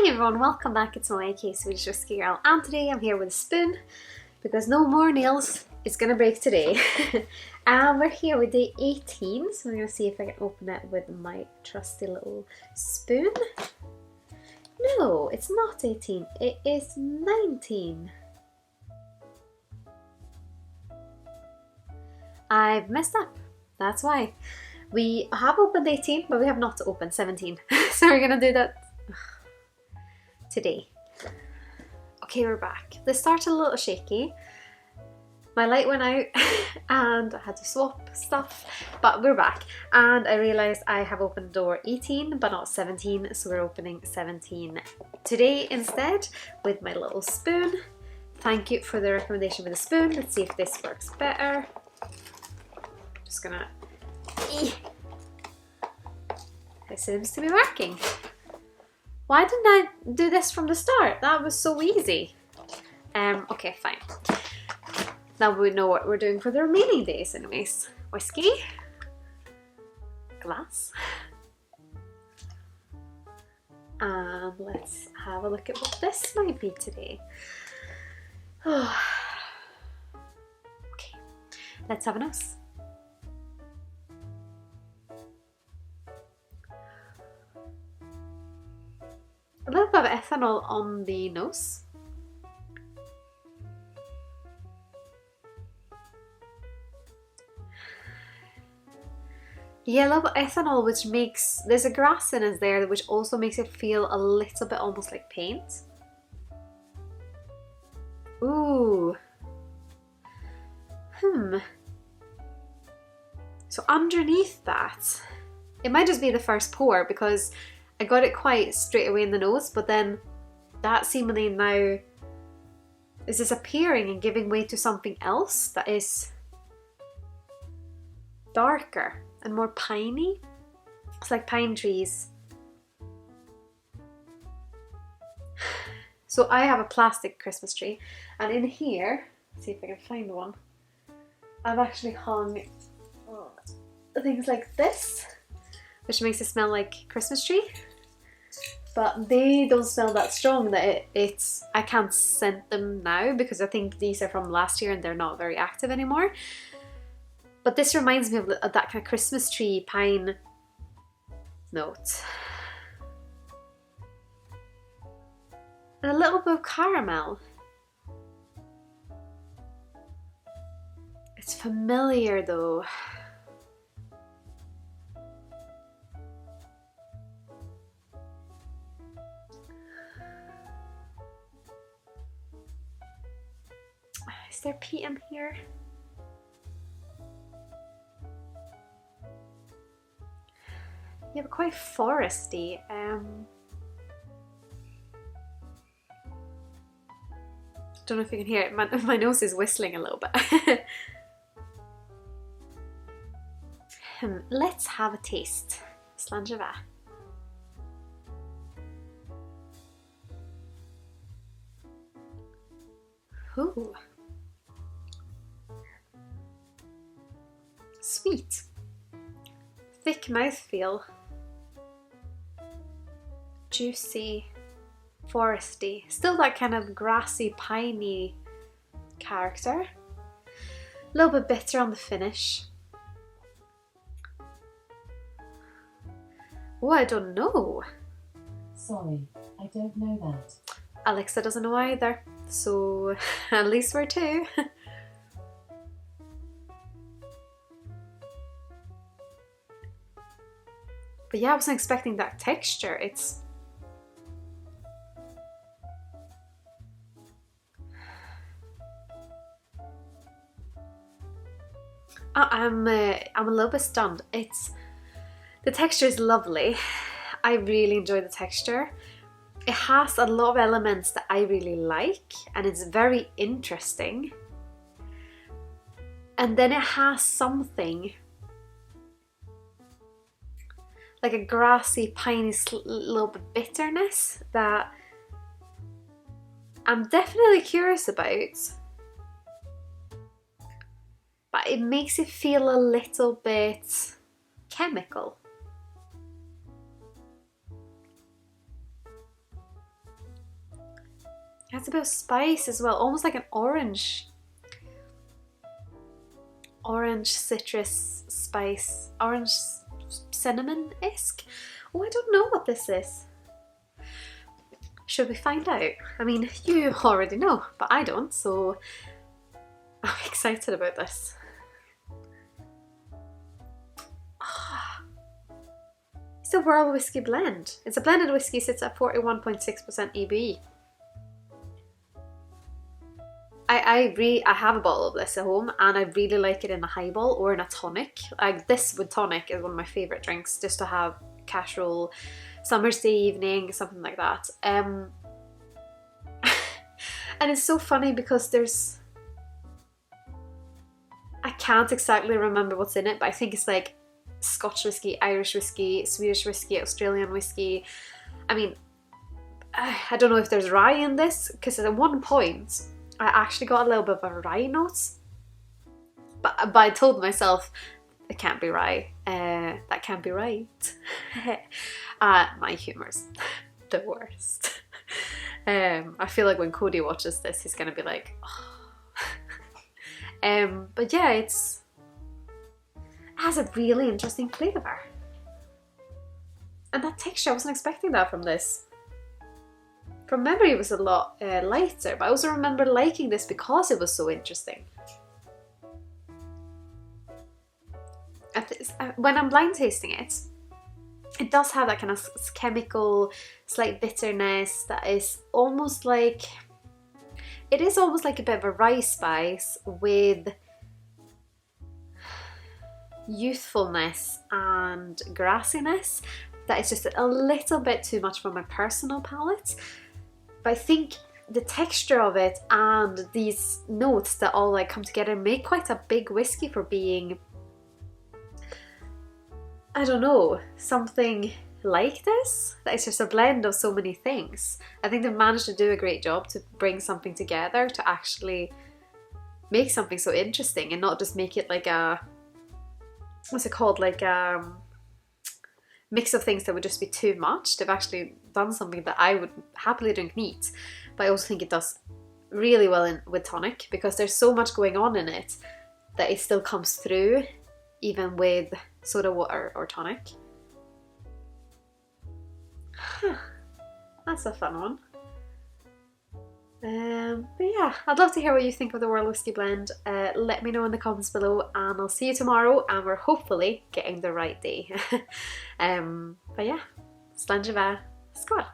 Hi everyone, welcome back. It's my AK Swedish Whisky Girl, and today I'm here with a spoon because no more nails is gonna break today. And we're here with day 18, so I'm gonna see if I can open it with my trusty little spoon. No, it's not 18, it is 19. I've messed up, that's why. We have opened 18, but we have not opened 17. So we're gonna do that today. Okay, we're back. This started a little shaky. My light went out and I had to swap stuff, but we're back. And I realized I have opened door 18, but not 17, so we're opening 17 today instead with my little spoon. Thank you for the recommendation with the spoon. Let's see if this works better. Just gonna... It seems to be working. Why didn't I do this from the start? That was so easy. Okay, fine. Now we know what we're doing for the remaining days anyways. Whiskey. Glass. And let's have a look at what this might be today. Okay, let's have a nose. A little bit of ethanol on the nose. Yeah, a little bit of ethanol, which makes, there's a grass in it there, which also makes it feel a little bit almost like paint. Ooh. So underneath that, it might just be the first pour because I got it quite straight away in the nose, but then that seemingly now is disappearing and giving way to something else that is darker and more piney. It's like pine trees. So I have a plastic Christmas tree, and in here, let's see if I can find one, I've actually hung things like this, which makes it smell like Christmas tree. But they don't smell that strong that I can't scent them now because I think these are from last year and they're not very active anymore. But this reminds me of that kind of Christmas tree pine note. And a little bit of caramel. It's familiar though. Is there PM here? Yeah, but quite foresty. Don't know if you can hear it. My nose is whistling a little bit. Let's have a taste. Sláinte Skål. Ooh. Sweet. Thick mouthfeel. Juicy. Foresty. Still that kind of grassy, piney character. A little bit bitter on the finish. Oh, I don't know. Sorry, I don't know that. Alexa doesn't know either. So at least we're two. But yeah, I wasn't expecting that texture. It's... I'm a little bit stunned. The texture is lovely. I really enjoy the texture. It has a lot of elements that I really like, and it's very interesting. And then it has something like a grassy, piney, little bit bitterness that I'm definitely curious about. But it makes it feel a little bit chemical. It has a bit of spice as well, almost like an orange citrus spice, orange cinnamon-esque. Oh, I don't know what this is. Should we find out? I mean, you already know, but I don't, so I'm excited about this. It's a World Whisky blend. It's a blended whiskey, sits at 41.6% ABV. I have a bottle of this at home, and I really like it in a highball or in a tonic. Like this with tonic is one of my favourite drinks, just to have casual summer's day evening, something like that. And it's so funny because I can't exactly remember what's in it, but I think it's like Scotch whiskey, Irish whiskey, Swedish whiskey, Australian whiskey. I mean, I don't know if there's rye in this, because at one point I actually got a little bit of a rye note, but I told myself it can't be rye. That can't be right. My humor's the worst. I feel like when Cody watches this, he's gonna be like, oh. But yeah, it has a really interesting flavour, and that texture, I wasn't expecting that from this. From memory, it was a lot lighter, but I also remember liking this because it was so interesting. When I'm blind tasting it, it does have that kind of chemical, slight bitterness that is almost like, it is almost like a bit of a rye spice with youthfulness and grassiness that is just a little bit too much for my personal palate. But I think the texture of it and these notes that all like come together make quite a big whiskey for being, I don't know, something like this. That it's just a blend of so many things. I think they've managed to do a great job to bring something together to actually make something so interesting and not just make it like a, what's it called, like a mix of things that would just be too much. They've actually done something that I would happily drink neat, but I also think it does really well with tonic, because there's so much going on in it that it still comes through even with soda water or tonic. That's a fun one. But yeah, I'd love to hear what you think of the World Whisky blend. Let me know in the comments below, and I'll see you tomorrow, and we're hopefully getting the right day. But yeah, Sláinte Skål!